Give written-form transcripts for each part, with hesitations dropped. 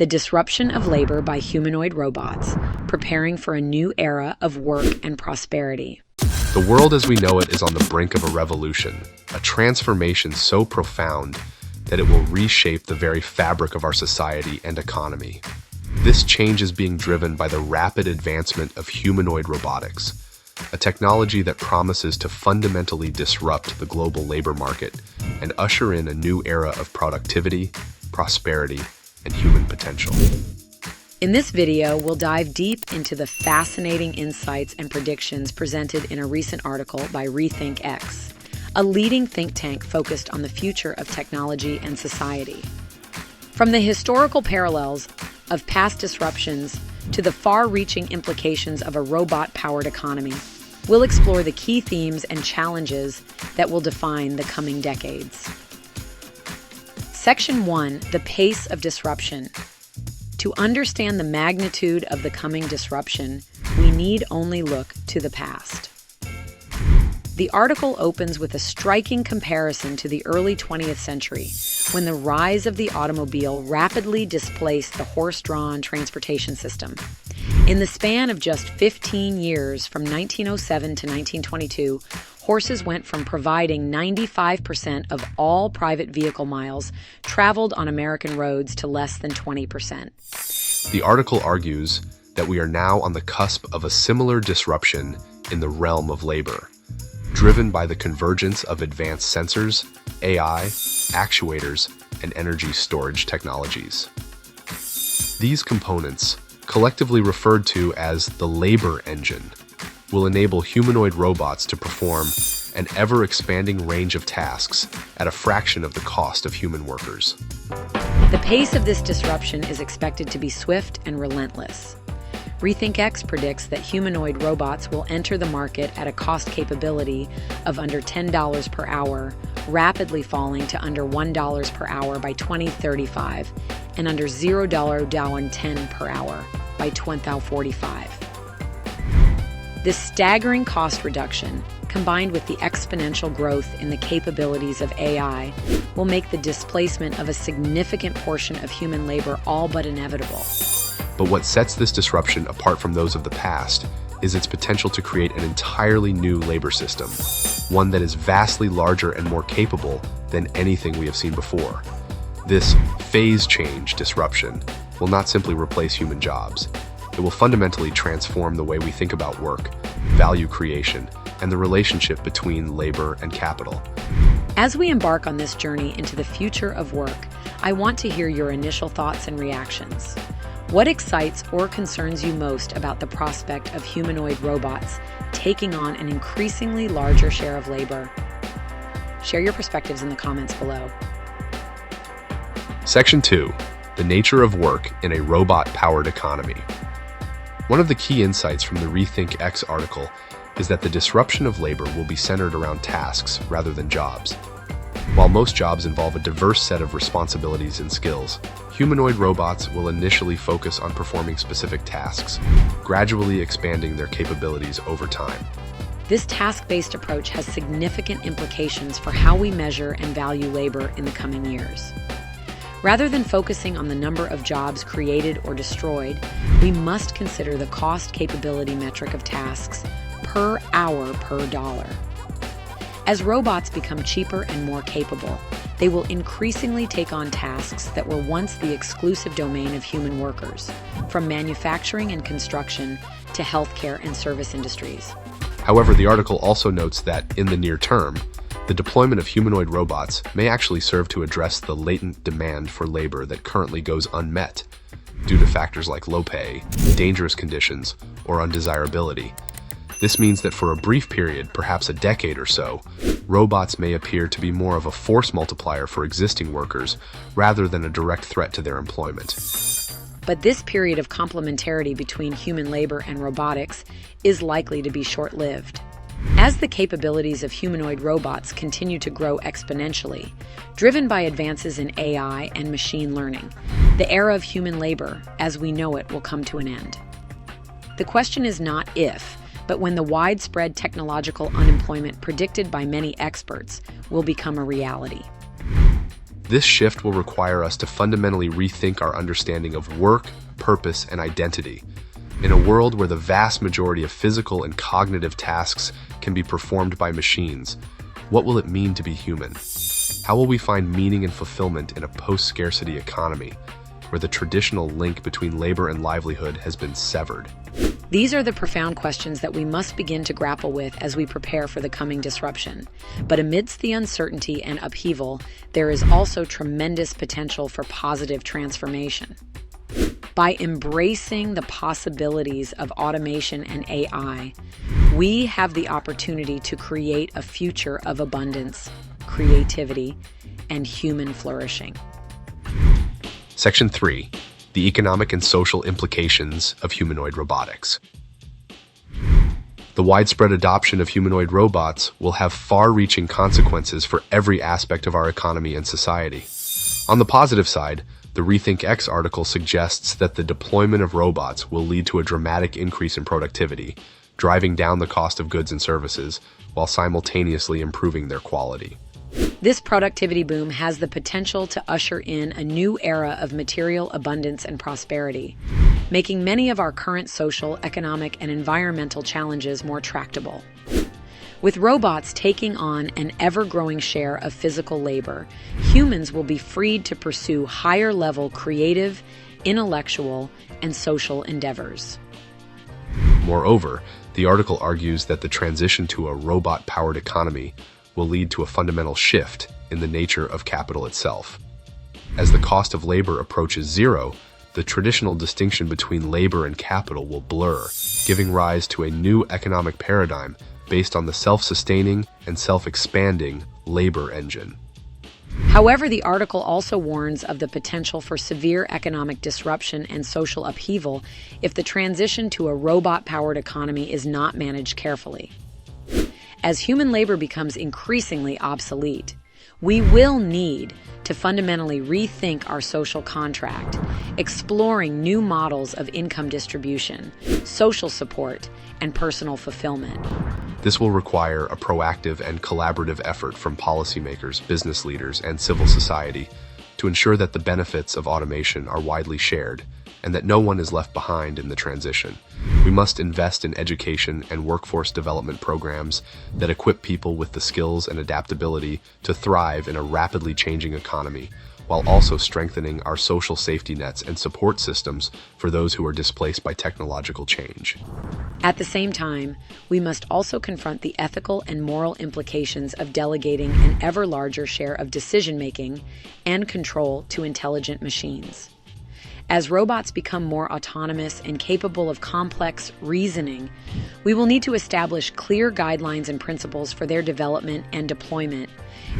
the disruption of labor by humanoid robots, preparing for a new era of work and prosperity. The world as we know it is on the brink of a revolution, a transformation so profound that it will reshape the very fabric of our society and economy. This change is being driven by the rapid advancement of humanoid robotics, a technology that promises to fundamentally disrupt the global labor market and usher in a new era of productivity, prosperity, and human potential. In this video, we'll dive deep into the fascinating insights and predictions presented in a recent article by RethinkX, a leading think tank focused on the future of technology and society. From the historical parallels of past disruptions to the far-reaching implications of a robot-powered economy, we'll explore the key themes and challenges that will define the coming decades. Section 1, the pace of disruption. To understand the magnitude of the coming disruption, we need only look to the past. The article opens with a striking comparison to the early 20th century, when the rise of the automobile rapidly displaced the horse-drawn transportation system. In the span of just 15 years, from 1907 to 1922, horses went from providing 95% of all private vehicle miles traveled on American roads to less than 20%. The article argues that we are now on the cusp of a similar disruption in the realm of labor, driven by the convergence of advanced sensors, AI, actuators, and energy storage technologies. These components, collectively referred to as the labor engine, will enable humanoid robots to perform an ever-expanding range of tasks at a fraction of the cost of human workers. The pace of this disruption is expected to be swift and relentless. RethinkX predicts that humanoid robots will enter the market at a cost capability of under $10 per hour, rapidly falling to under $1 per hour by 2035 and under $0 per hour by 2045. This staggering cost reduction, combined with the exponential growth in the capabilities of AI, will make the displacement of a significant portion of human labor all but inevitable. But what sets this disruption apart from those of the past is its potential to create an entirely new labor system, one that is vastly larger and more capable than anything we have seen before. This phase change disruption will not simply replace human jobs. It will fundamentally transform the way we think about work, value creation, and the relationship between labor and capital. As we embark on this journey into the future of work, I want to hear your initial thoughts and reactions. What excites or concerns you most about the prospect of humanoid robots taking on an increasingly larger share of labor? Share your perspectives in the comments below. Section 2, the nature of work in a robot-powered economy. One of the key insights from the RethinkX article is that the disruption of labor will be centered around tasks rather than jobs. While most jobs involve a diverse set of responsibilities and skills, humanoid robots will initially focus on performing specific tasks, gradually expanding their capabilities over time. This task-based approach has significant implications for how we measure and value labor in the coming years. Rather than focusing on the number of jobs created or destroyed, we must consider the cost capability metric of tasks per hour per dollar. As robots become cheaper and more capable, they will increasingly take on tasks that were once the exclusive domain of human workers, from manufacturing and construction to healthcare and service industries. However, the article also notes that, in the near term, the deployment of humanoid robots may actually serve to address the latent demand for labor that currently goes unmet due to factors like low pay, dangerous conditions, or undesirability. This means that for a brief period, perhaps a decade or so, robots may appear to be more of a force multiplier for existing workers rather than a direct threat to their employment. But this period of complementarity between human labor and robotics is likely to be short-lived. As the capabilities of humanoid robots continue to grow exponentially, driven by advances in AI and machine learning, the era of human labor, as we know it, will come to an end. The question is not if, but when the widespread technological unemployment predicted by many experts will become a reality. This shift will require us to fundamentally rethink our understanding of work, purpose, and identity. In a world where the vast majority of physical and cognitive tasks can be performed by machines, what will it mean to be human? How will we find meaning and fulfillment in a post-scarcity economy, where the traditional link between labor and livelihood has been severed? These are the profound questions that we must begin to grapple with as we prepare for the coming disruption. But amidst the uncertainty and upheaval, there is also tremendous potential for positive transformation. By embracing the possibilities of automation and AI, we have the opportunity to create a future of abundance, creativity, and human flourishing. Section 3. The economic and social implications of humanoid robotics. The widespread adoption of humanoid robots will have far-reaching consequences for every aspect of our economy and society. On the positive side, the RethinkX article suggests that the deployment of robots will lead to a dramatic increase in productivity, driving down the cost of goods and services while simultaneously improving their quality. This productivity boom has the potential to usher in a new era of material abundance and prosperity, making many of our current social, economic, and environmental challenges more tractable. With robots taking on an ever-growing share of physical labor, humans will be freed to pursue higher-level creative, intellectual, and social endeavors. Moreover, the article argues that the transition to a robot-powered economy will lead to a fundamental shift in the nature of capital itself. As the cost of labor approaches zero, the traditional distinction between labor and capital will blur, giving rise to a new economic paradigm based on the self-sustaining and self-expanding labor engine. However, the article also warns of the potential for severe economic disruption and social upheaval if the transition to a robot-powered economy is not managed carefully. As human labor becomes increasingly obsolete, we will need to fundamentally rethink our social contract, exploring new models of income distribution, social support, and personal fulfillment. This will require a proactive and collaborative effort from policymakers, business leaders, and civil society to ensure that the benefits of automation are widely shared and that no one is left behind in the transition. We must invest in education and workforce development programs that equip people with the skills and adaptability to thrive in a rapidly changing economy, while also strengthening our social safety nets and support systems for those who are displaced by technological change. At the same time, we must also confront the ethical and moral implications of delegating an ever larger share of decision-making and control to intelligent machines. As robots become more autonomous and capable of complex reasoning, we will need to establish clear guidelines and principles for their development and deployment,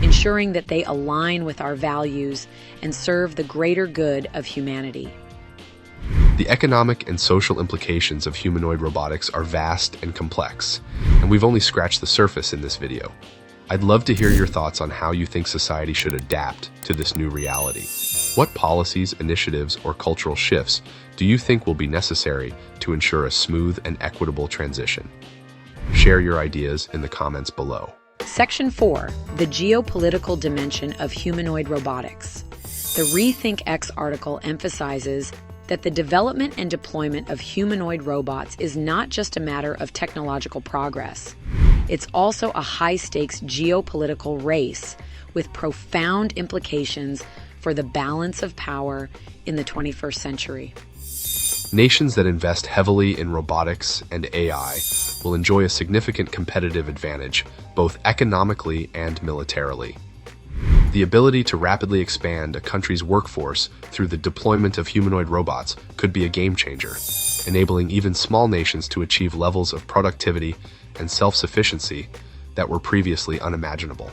ensuring that they align with our values and serve the greater good of humanity. The economic and social implications of humanoid robotics are vast and complex, and we've only scratched the surface in this video. I'd love to hear your thoughts on how you think society should adapt to this new reality. What policies, initiatives, or cultural shifts do you think will be necessary to ensure a smooth and equitable transition? Share your ideas in the comments below. Section 4. The Geopolitical Dimension of Humanoid Robotics. The RethinkX article emphasizes that the development and deployment of humanoid robots is not just a matter of technological progress. It's also a high-stakes geopolitical race with profound implications for the balance of power in the 21st century. Nations that invest heavily in robotics and AI will enjoy a significant competitive advantage, both economically and militarily. The ability to rapidly expand a country's workforce through the deployment of humanoid robots could be a game changer, enabling even small nations to achieve levels of productivity and self-sufficiency that were previously unimaginable.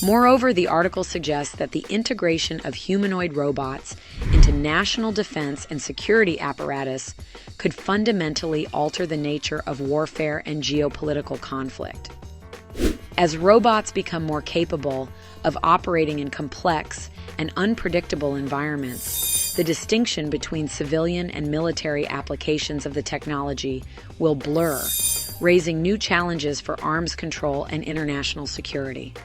Moreover, the article suggests that the integration of humanoid robots into national defense and security apparatus could fundamentally alter the nature of warfare and geopolitical conflict. As robots become more capable of operating in complex and unpredictable environments, the distinction between civilian and military applications of the technology will blur, raising new challenges for arms control and international security.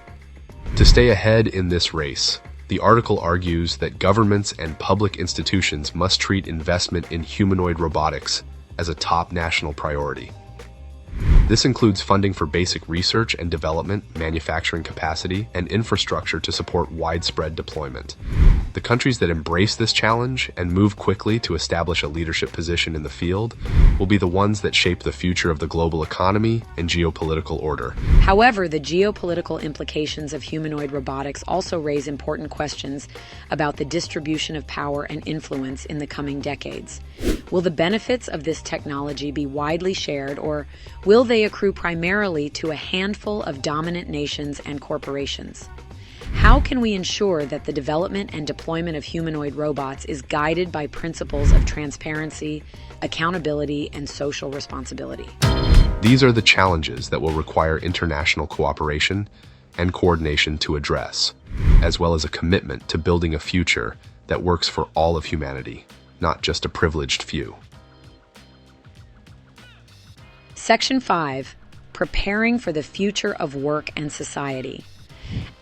To stay ahead in this race, The article argues that governments and public institutions must treat investment in humanoid robotics as a top national priority. This includes funding for basic research and development, manufacturing capacity, and infrastructure to support widespread deployment. The countries that embrace this challenge and move quickly to establish a leadership position in the field will be the ones that shape the future of the global economy and geopolitical order. However, the geopolitical implications of humanoid robotics also raise important questions about the distribution of power and influence in the coming decades. Will the benefits of this technology be widely shared, or will they accrue primarily to a handful of dominant nations and corporations? How can we ensure that the development and deployment of humanoid robots is guided by principles of transparency, accountability, and social responsibility? These are the challenges that will require international cooperation and coordination to address, as well as a commitment to building a future that works for all of humanity, not just a privileged few. Section 5. Preparing for the future of work and society.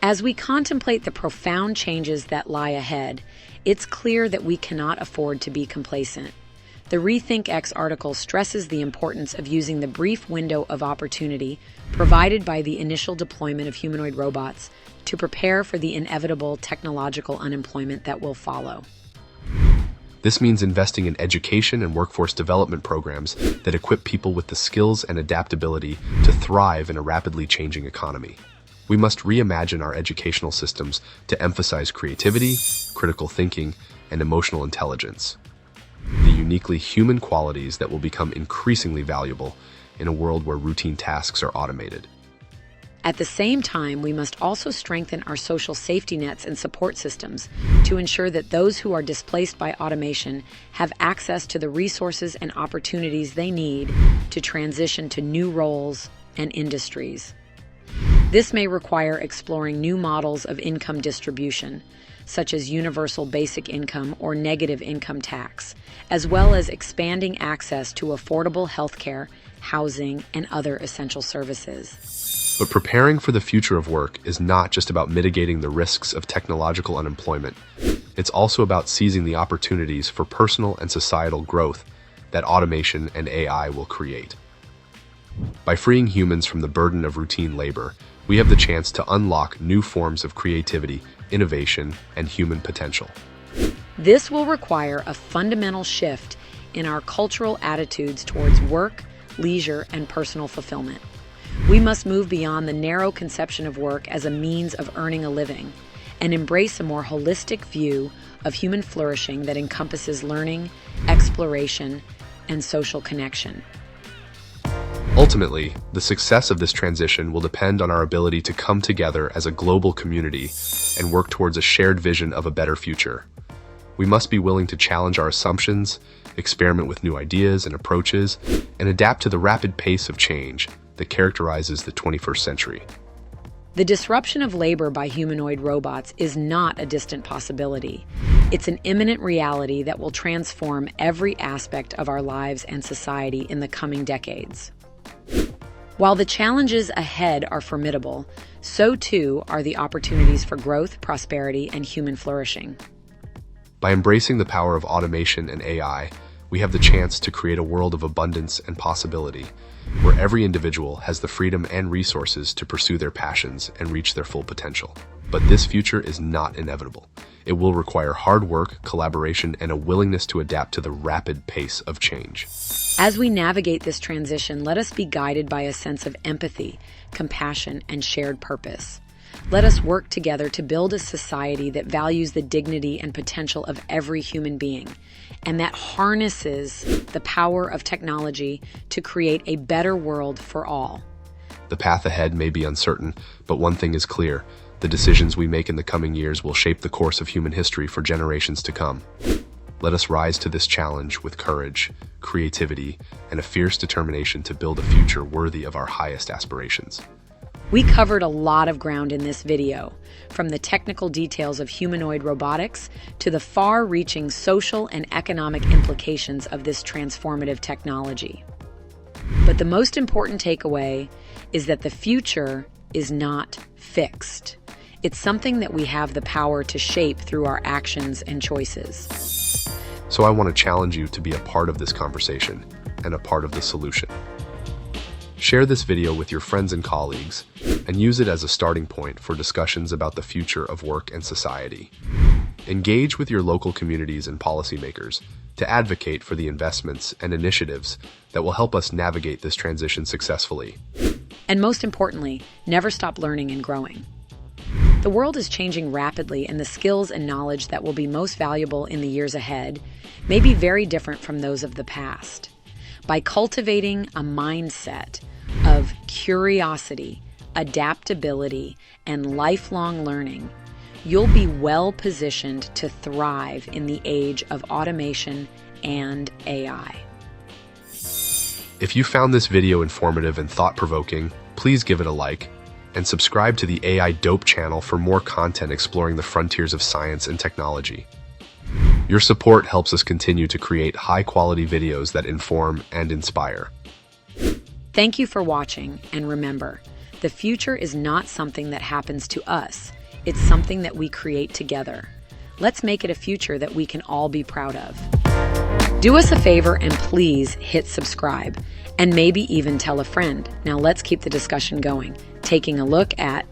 As we contemplate the profound changes that lie ahead, it's clear that we cannot afford to be complacent. The RethinkX article stresses the importance of using the brief window of opportunity provided by the initial deployment of humanoid robots to prepare for the inevitable technological unemployment that will follow. This means investing in education and workforce development programs that equip people with the skills and adaptability to thrive in a rapidly changing economy. We must reimagine our educational systems to emphasize creativity, critical thinking, and emotional intelligence, the uniquely human qualities that will become increasingly valuable in a world where routine tasks are automated. At the same time, we must also strengthen our social safety nets and support systems to ensure that those who are displaced by automation have access to the resources and opportunities they need to transition to new roles and industries. This may require exploring new models of income distribution, such as universal basic income or negative income tax, as well as expanding access to affordable healthcare, housing, and other essential services. But preparing for the future of work is not just about mitigating the risks of technological unemployment. It's also about seizing the opportunities for personal and societal growth that automation and AI will create. By freeing humans from the burden of routine labor, we have the chance to unlock new forms of creativity, innovation, and human potential. This will require a fundamental shift in our cultural attitudes towards work, leisure, and personal fulfillment. We must move beyond the narrow conception of work as a means of earning a living and embrace a more holistic view of human flourishing that encompasses learning, exploration, and social connection. Ultimately, the success of this transition will depend on our ability to come together as a global community and work towards a shared vision of a better future. We must be willing to challenge our assumptions, experiment with new ideas and approaches, and adapt to the rapid pace of change that characterizes the 21st century. The disruption of labor by humanoid robots is not a distant possibility. It's an imminent reality that will transform every aspect of our lives and society in the coming decades. While the challenges ahead are formidable, so too are the opportunities for growth, prosperity, and human flourishing. By embracing the power of automation and AI, we have the chance to create a world of abundance and possibility, where every individual has the freedom and resources to pursue their passions and reach their full potential. But this future is not inevitable. It will require hard work, collaboration, and a willingness to adapt to the rapid pace of change. As we navigate this transition, let us be guided by a sense of empathy, compassion, and shared purpose. Let us work together to build a society that values the dignity and potential of every human being, and that harnesses the power of technology to create a better world for all. The path ahead may be uncertain, but one thing is clear: the decisions we make in the coming years will shape the course of human history for generations to come. Let us rise to this challenge with courage, creativity, and a fierce determination to build a future worthy of our highest aspirations. We covered a lot of ground in this video, from the technical details of humanoid robotics to the far-reaching social and economic implications of this transformative technology. But the most important takeaway is that the future is not fixed. It's something that we have the power to shape through our actions and choices. So I want to challenge you to be a part of this conversation and a part of the solution. Share this video with your friends and colleagues and use it as a starting point for discussions about the future of work and society. Engage with your local communities and policymakers to advocate for the investments and initiatives that will help us navigate this transition successfully. And most importantly, never stop learning and growing. The world is changing rapidly, and the skills and knowledge that will be most valuable in the years ahead may be very different from those of the past. By cultivating a mindset of curiosity, adaptability, and lifelong learning, you'll be well positioned to thrive in the age of automation and AI. If you found this video informative and thought-provoking, please give it a like and subscribe to the AI Dope channel for more content exploring the frontiers of science and technology. Your support helps us continue to create high-quality videos that inform and inspire. Thank you for watching, and remember, the future is not something that happens to us. It's something that we create together. Let's make it a future that we can all be proud of. Do us a favor and please hit subscribe, and maybe even tell a friend. Now let's keep the discussion going, taking a look at